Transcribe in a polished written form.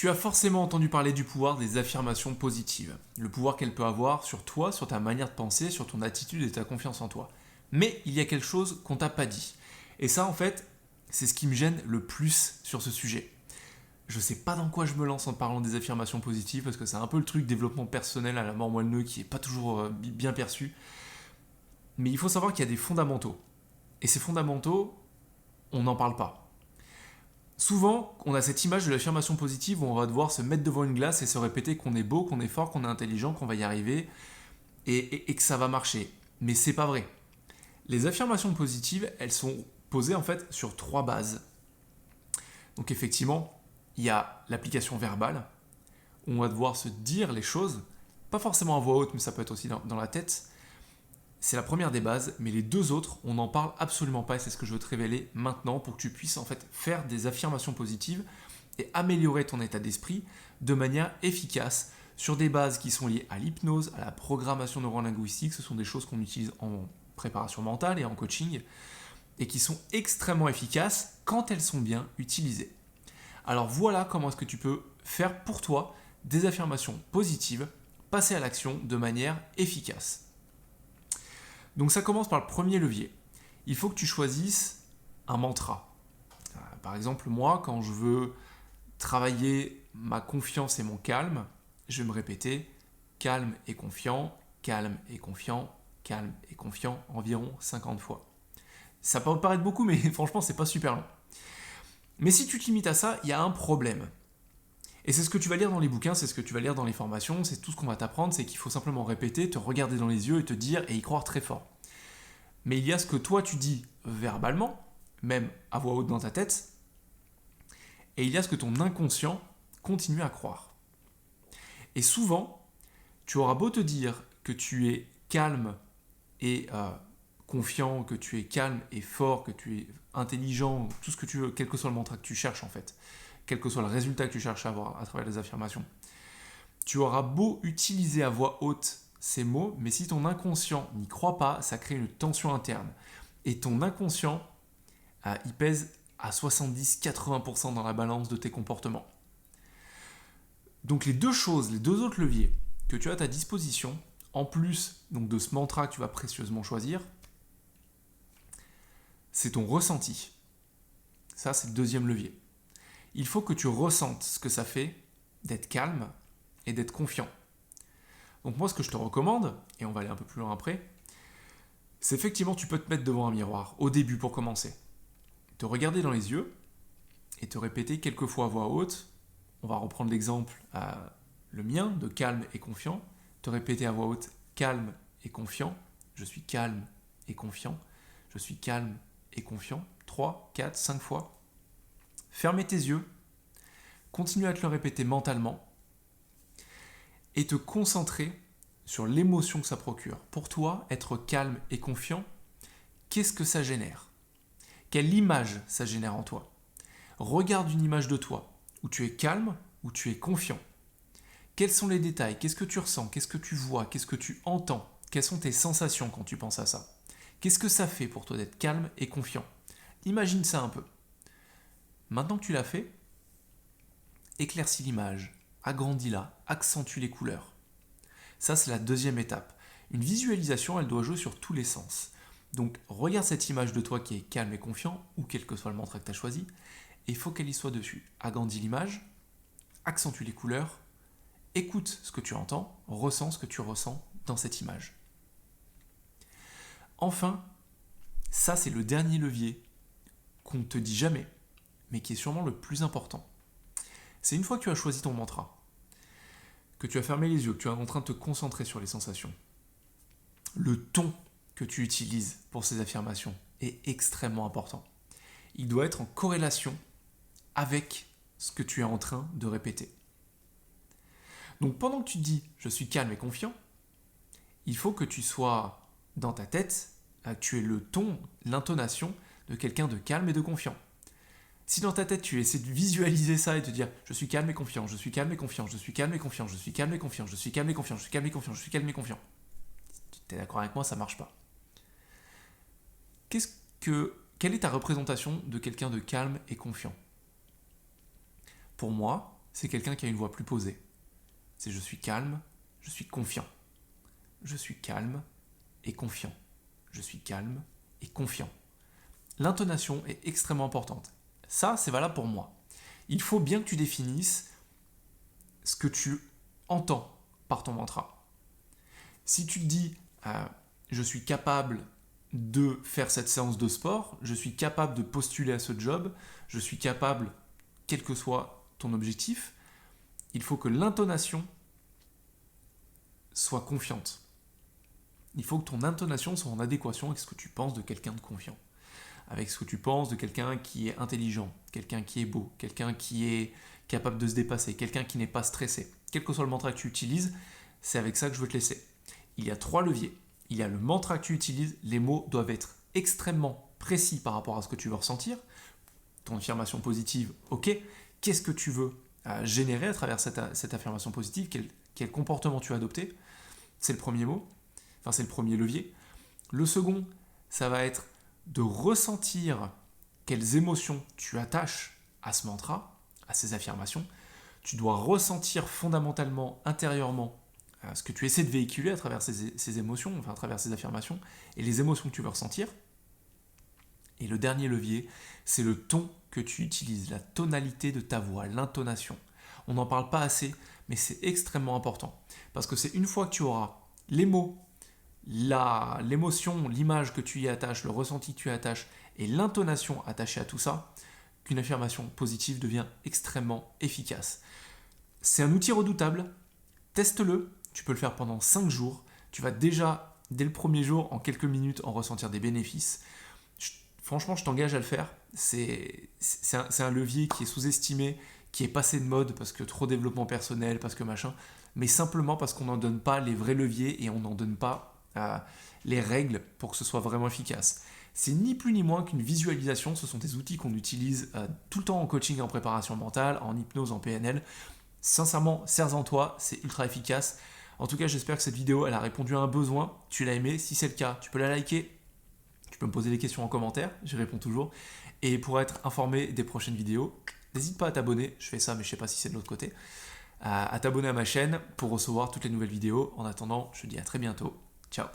Tu as forcément entendu parler du pouvoir des affirmations positives, le pouvoir qu'elles peuvent avoir sur toi, sur ta manière de penser, sur ton attitude et ta confiance en toi. Mais il y a quelque chose qu'on t'a pas dit. Et ça, en fait, c'est ce qui me gêne le plus sur ce sujet. Je sais pas dans quoi je me lance en parlant des affirmations positives, parce que c'est un peu le truc développement personnel à la mort moelle qui est pas toujours bien perçu. Mais il faut savoir qu'il y a des fondamentaux. Et ces fondamentaux, on n'en parle pas. Souvent, on a cette image de l'affirmation positive où on va devoir se mettre devant une glace et se répéter qu'on est beau, qu'on est fort, qu'on est intelligent, qu'on va y arriver et que ça va marcher. Mais c'est pas vrai. Les affirmations positives, elles sont posées en fait sur 3 bases. Donc effectivement, il y a l'application verbale, où on va devoir se dire les choses, pas forcément à voix haute, mais ça peut être aussi dans la tête. C'est la première des bases, mais les 2 autres, on n'en parle absolument pas et c'est ce que je veux te révéler maintenant pour que tu puisses en fait faire des affirmations positives et améliorer ton état d'esprit de manière efficace sur des bases qui sont liées à l'hypnose, à la programmation neurolinguistique. Ce sont des choses qu'on utilise en préparation mentale et en coaching et qui sont extrêmement efficaces quand elles sont bien utilisées. Alors voilà comment est-ce que tu peux faire pour toi des affirmations positives, passer à l'action de manière efficace. Donc ça commence par le premier levier. Il faut que tu choisisses un mantra. Par exemple, moi, quand je veux travailler ma confiance et mon calme, je vais me répéter calme et confiant, calme et confiant, calme et confiant environ 50 fois. Ça peut paraître beaucoup, mais franchement, c'est pas super long. Mais si tu te limites à ça, il y a un problème. Et c'est ce que tu vas lire dans les bouquins, c'est ce que tu vas lire dans les formations, c'est tout ce qu'on va t'apprendre, c'est qu'il faut simplement répéter, te regarder dans les yeux et te dire et y croire très fort. Mais il y a ce que toi tu dis verbalement, même à voix haute dans ta tête, et il y a ce que ton inconscient continue à croire. Et souvent, tu auras beau te dire que tu es calme et confiant, que tu es calme et fort, que tu es intelligent, tout ce que tu veux, quel que soit le mantra que tu cherches en fait, quel que soit le résultat que tu cherches à avoir à travers les affirmations. Tu auras beau utiliser à voix haute ces mots, mais si ton inconscient n'y croit pas, ça crée une tension interne. Et ton inconscient, il pèse à 70-80% dans la balance de tes comportements. Donc les 2 choses, les 2 autres leviers que tu as à ta disposition, en plus donc, de ce mantra que tu vas précieusement choisir, c'est ton ressenti. Ça, c'est le 2e levier. Il faut que tu ressentes ce que ça fait d'être calme et d'être confiant. Donc moi, ce que je te recommande, et on va aller un peu plus loin après, c'est effectivement, tu peux te mettre devant un miroir, au début pour commencer. Te regarder dans les yeux et te répéter quelques fois à voix haute. On va reprendre l'exemple, le mien, de calme et confiant. Te répéter à voix haute, calme et confiant. Je suis calme et confiant. Je suis calme et confiant. 3, 4, 5 fois. Fermez tes yeux. Continue à te le répéter mentalement. Et te concentrer sur l'émotion que ça procure. Pour toi, être calme et confiant, qu'est-ce que ça génère ? Quelle image ça génère en toi ? Regarde une image de toi, où tu es calme, où tu es confiant. Quels sont les détails ? Qu'est-ce que tu ressens ? Qu'est-ce que tu vois ? Qu'est-ce que tu entends ? Quelles sont tes sensations quand tu penses à ça ? Qu'est-ce que ça fait pour toi d'être calme et confiant ? Imagine ça un peu. Maintenant que tu l'as fait, éclaircis l'image, agrandis-la, accentue les couleurs. Ça, c'est la 2e étape. Une visualisation, elle doit jouer sur tous les sens. Donc, regarde cette image de toi qui est calme et confiant, ou quel que soit le mantra que tu as choisi, et focalise-toi dessus. Agrandis l'image, accentue les couleurs, écoute ce que tu entends, ressens ce que tu ressens dans cette image. Enfin, ça c'est le dernier levier qu'on ne te dit jamais, mais qui est sûrement le plus important. C'est une fois que tu as choisi ton mantra, que tu as fermé les yeux, que tu es en train de te concentrer sur les sensations, le ton que tu utilises pour ces affirmations est extrêmement important. Il doit être en corrélation avec ce que tu es en train de répéter. Donc pendant que tu te dis « je suis calme et confiant », il faut que tu sois dans ta tête, tu aies le ton, l'intonation de quelqu'un de calme et de confiant. Si dans ta tête tu essaies de visualiser ça et de te dire « je suis calme et confiant, je suis calme et confiant, je suis calme et confiant, je suis calme et confiant, je suis calme et confiant, je suis calme et confiant, je suis calme et confiant », tu es d'accord avec moi, ça ne marche pas. Quelle est ta représentation de quelqu'un de calme et confiant ? Pour moi, c'est quelqu'un qui a une voix plus posée. C'est je suis calme, je suis confiant. Je suis calme et confiant. Je suis calme et confiant. L'intonation est extrêmement importante. Ça, c'est valable pour moi. Il faut bien que tu définisses ce que tu entends par ton mantra. Si tu te dis je suis capable de faire cette séance de sport, je suis capable de postuler à ce job, je suis capable, quel que soit ton objectif, il faut que l'intonation soit confiante. Il faut que ton intonation soit en adéquation avec ce que tu penses de quelqu'un de confiant, avec ce que tu penses de quelqu'un qui est intelligent, quelqu'un qui est beau, quelqu'un qui est capable de se dépasser, quelqu'un qui n'est pas stressé. Quel que soit le mantra que tu utilises, c'est avec ça que je veux te laisser. Il y a 3 leviers. Il y a le mantra que tu utilises, les mots doivent être extrêmement précis par rapport à ce que tu veux ressentir. Ton affirmation positive, ok. Qu'est-ce que tu veux générer à travers cette affirmation positive? Quel comportement tu as adopté? C'est le premier mot, enfin c'est le premier levier. Le second, ça va être de ressentir quelles émotions tu attaches à ce mantra, à ces affirmations. Tu dois ressentir fondamentalement, intérieurement, ce que tu essaies de véhiculer à travers ces émotions, enfin à travers ces affirmations, et les émotions que tu veux ressentir. Et le dernier levier, c'est le ton que tu utilises, la tonalité de ta voix, l'intonation. On n'en parle pas assez, mais c'est extrêmement important. Parce que c'est une fois que tu auras les mots, l'émotion, l'image que tu y attaches, le ressenti que tu y attaches, et l'intonation attachée à tout ça, qu'une affirmation positive devient extrêmement efficace. C'est un outil redoutable, teste-le, tu peux le faire pendant 5 jours, tu vas déjà, dès le premier jour, en quelques minutes, en ressentir des bénéfices. Franchement, je t'engage à le faire. C'est un levier qui est sous-estimé, qui est passé de mode parce que trop développement personnel, parce que machin, mais simplement parce qu'on n'en donne pas les vrais leviers et on n'en donne pas les règles pour que ce soit vraiment efficace. C'est ni plus ni moins qu'une visualisation, ce sont des outils qu'on utilise tout le temps en coaching et en préparation mentale, en hypnose, en PNL. Sincèrement, sers-en toi, c'est ultra efficace. En tout cas, j'espère que cette vidéo, elle a répondu à un besoin. Tu l'as aimé, si c'est le cas, tu peux la liker. Tu peux me poser des questions en commentaire, j'y réponds toujours. Et pour être informé des prochaines vidéos, n'hésite pas à t'abonner, je fais ça mais je ne sais pas si c'est de l'autre côté, à t'abonner à ma chaîne pour recevoir toutes les nouvelles vidéos. En attendant, je te dis à très bientôt. Ciao.